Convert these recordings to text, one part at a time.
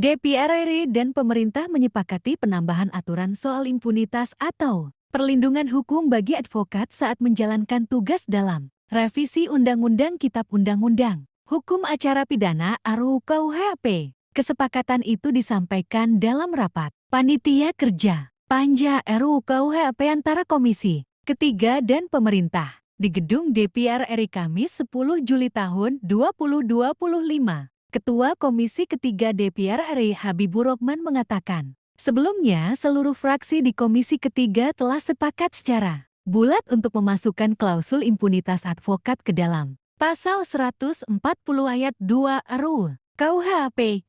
DPR RI dan pemerintah menyepakati penambahan aturan soal impunitas atau perlindungan hukum bagi advokat saat menjalankan tugas dalam revisi Undang-Undang Kitab Undang-Undang Hukum Acara Pidana (RUU KUHP). Kesepakatan itu disampaikan dalam rapat Panitia Kerja Panja RUU KUHP antara Komisi Ketiga dan pemerintah di Gedung DPR RI Kamis 10 Juli tahun 2025. Ketua Komisi Ketiga DPR RI Habibur Rahman mengatakan, sebelumnya seluruh fraksi di Komisi Ketiga telah sepakat secara bulat untuk memasukkan klausul impunitas advokat ke dalam Pasal 140 ayat 2 RUU KUHP.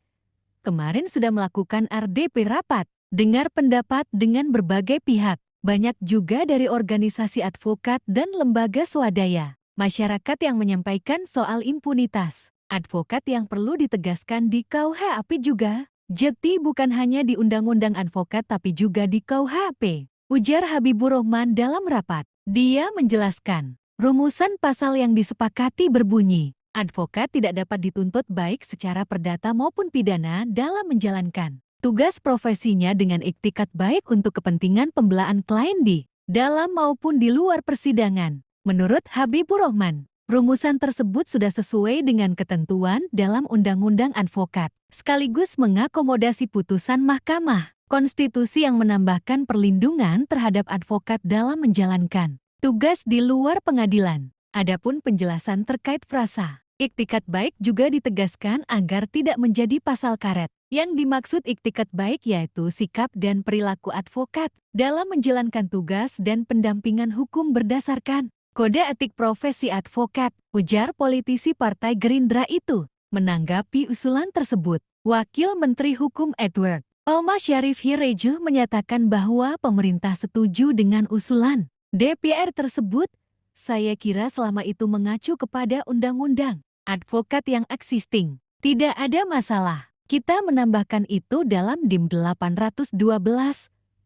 Kemarin sudah melakukan RDP rapat, dengar pendapat dengan berbagai pihak, banyak juga dari organisasi advokat dan lembaga swadaya, masyarakat yang menyampaikan soal impunitas. Advokat yang perlu ditegaskan di KUHP juga, jadi bukan hanya di Undang-Undang Advokat tapi juga di KUHP, ujar Habibur Rahman dalam rapat. Dia menjelaskan, rumusan pasal yang disepakati berbunyi, advokat tidak dapat dituntut baik secara perdata maupun pidana dalam menjalankan tugas profesinya dengan iktikat baik untuk kepentingan pembelaan klien di dalam maupun di luar persidangan. Menurut Habibur Rahman, rumusan tersebut sudah sesuai dengan ketentuan dalam Undang-Undang Advokat, sekaligus mengakomodasi putusan Mahkamah Konstitusi yang menambahkan perlindungan terhadap advokat dalam menjalankan tugas di luar pengadilan. Adapun penjelasan terkait frasa iktikat baik juga ditegaskan agar tidak menjadi pasal karet. Yang dimaksud iktikat baik yaitu sikap dan perilaku advokat dalam menjalankan tugas dan pendampingan hukum berdasarkan Kode Etik Profesi Advokat, ujar politisi Partai Gerindra itu. Menanggapi usulan tersebut, Wakil Menteri Hukum Edward Omar Syarif Hirejo menyatakan bahwa pemerintah setuju dengan usulan DPR tersebut. Saya kira selama itu mengacu kepada undang-undang advokat yang existing, tidak ada masalah. Kita menambahkan itu dalam DIM 812,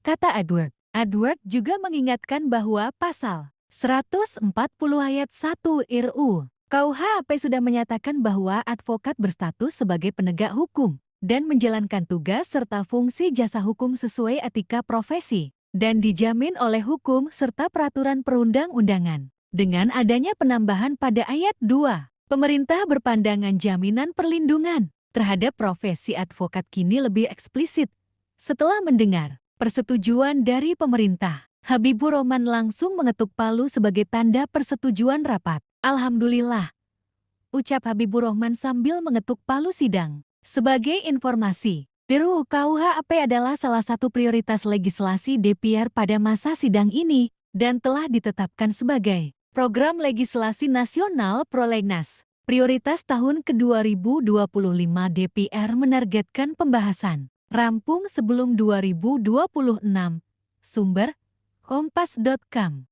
kata Edward. Edward juga mengingatkan bahwa pasal 140 ayat 1 RUU KUHP sudah menyatakan bahwa advokat berstatus sebagai penegak hukum dan menjalankan tugas serta fungsi jasa hukum sesuai etika profesi dan dijamin oleh hukum serta peraturan perundang-undangan. Dengan adanya penambahan pada ayat 2, pemerintah berpandangan jaminan perlindungan terhadap profesi advokat kini lebih eksplisit. Setelah mendengar persetujuan dari pemerintah, Habibur Rahman langsung mengetuk palu sebagai tanda persetujuan rapat. Alhamdulillah, ucap Habibur Rahman sambil mengetuk palu sidang. Sebagai informasi, RUU KUHP adalah salah satu prioritas legislasi DPR pada masa sidang ini dan telah ditetapkan sebagai program legislasi nasional Prolegnas. Prioritas tahun ke-2025 DPR menargetkan pembahasan rampung sebelum 2026. Sumber Kompas.com